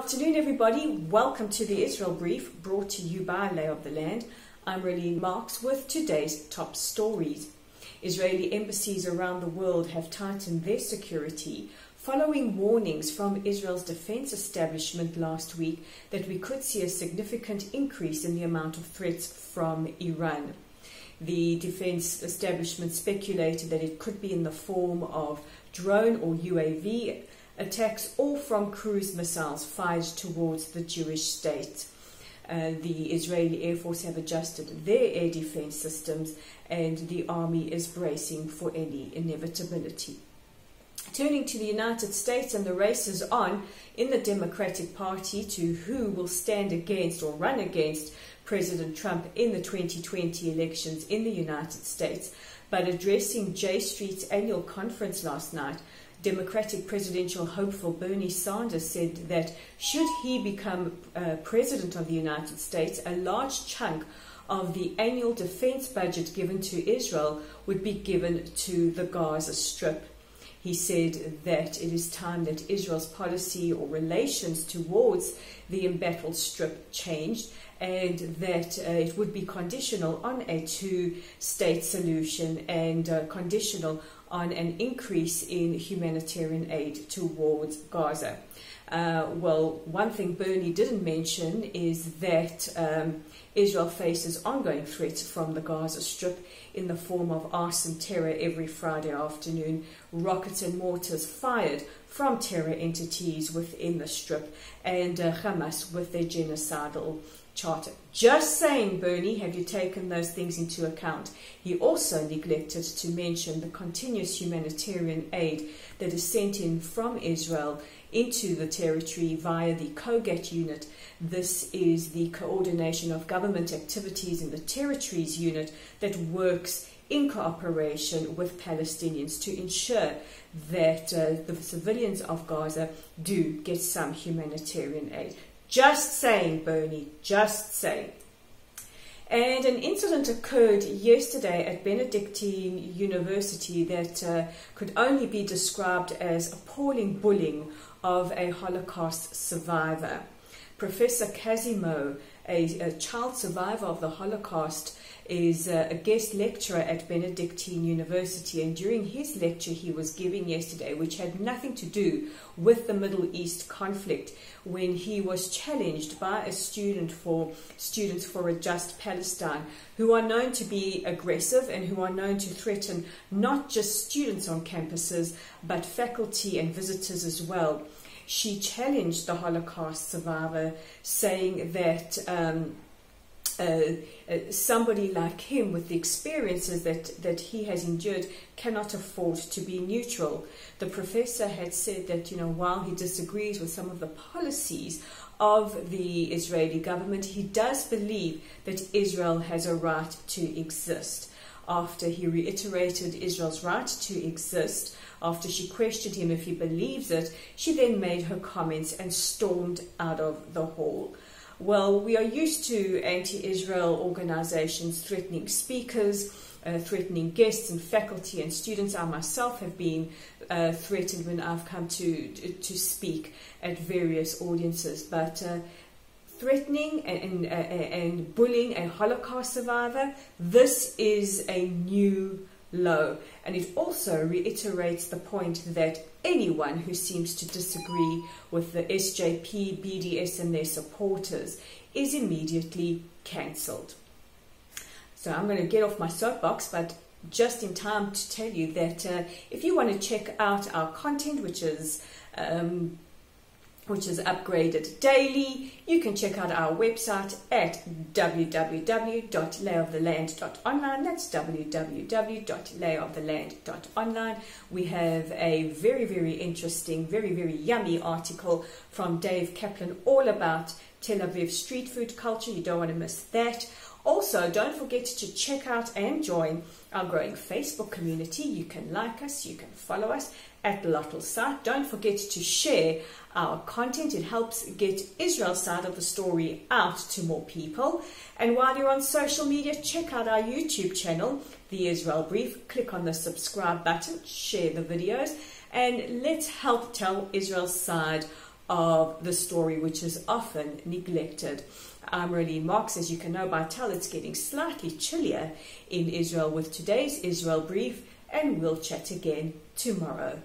afternoon, everybody. Welcome to the Israel Brief, brought to you by Lay of the Land. I'm Iranian Marks with today's top stories. Israeli embassies around the world have tightened their security following warnings from Israel's defense establishment last week that we could see a significant increase in the amount of threats from Iran. The defense establishment speculated that it could be in the form of drone or UAV attacks or from cruise missiles fired towards the Jewish state. The Israeli Air Force have adjusted their air defense systems, and the army is bracing for any inevitability. Turning to the United States, and the race is on in the Democratic Party to who will stand against or run against President Trump in the 2020 elections in the United States. But addressing J Street's annual conference last night, Democratic presidential hopeful Bernie Sanders said that should he become president of the United States, a large chunk of the annual defense budget given to Israel would be given to the Gaza Strip. He said that it is time that Israel's policy or relations towards the embattled strip changed, and that it would be conditional on a two-state solution and conditional on an increase in humanitarian aid towards Gaza. Well, one thing Bernie didn't mention is that Israel faces ongoing threats from the Gaza Strip in the form of arson terror every Friday afternoon, rockets and mortars fired from terror entities within the Strip, and Hamas with their genocidal charter. Just saying, Bernie, have you taken those things into account? He also neglected to mention the continuous humanitarian aid that is sent in from Israel into the territory via the COGAT unit. This is the Coordination of Government Activities in the Territories unit that works in cooperation with Palestinians to ensure that the civilians of Gaza do get some humanitarian aid. Just saying, Bernie, just saying. And an incident occurred yesterday at Benedictine University that could only be described as appalling bullying of a Holocaust survivor. Professor Kazimo, a child survivor of the Holocaust, is a guest lecturer at Benedictine University, and during his lecture he was giving yesterday, which had nothing to do with the Middle East conflict, when he was challenged by a students for a Just Palestine, who are known to be aggressive and who are known to threaten not just students on campuses but faculty and visitors as well. She challenged the Holocaust survivor, saying that somebody like him, with the experiences that he has endured, cannot afford to be neutral. The professor had said that, while he disagrees with some of the policies of the Israeli government, he does believe that Israel has a right to exist. After he reiterated Israel's right to exist, after she questioned him if he believes it, she then made her comments and stormed out of the hall. Well, we are used to anti-Israel organizations threatening speakers, threatening guests and faculty and students. I myself have been threatened when I've come to speak at various audiences. But threatening and bullying a Holocaust survivor, this is a new low. And it also reiterates the point that anyone who seems to disagree with the SJP, BDS and their supporters is immediately cancelled. So I'm going to get off my soapbox, but just in time to tell you that if you want to check out our content, which is upgraded daily, you can check out our website at www.layoftheland.online. That's www.layoftheland.online. We have a very, very interesting, very, very yummy article from Dave Kaplan all about Tel Aviv street food culture. You don't want to miss that. Also, don't forget to check out and join our growing Facebook community. You can like us, you can follow us at the Lottel site. Don't forget to share our content. It helps get Israel's side of the story out to more people. And while you're on social media, check out our YouTube channel, The Israel Brief. Click on the subscribe button, share the videos, and let's help tell Israel's side of the story, which is often neglected. I'm Iranian Marks. As you can know by tell, it's getting slightly chillier in Israel with today's Israel Brief, and we'll chat again tomorrow.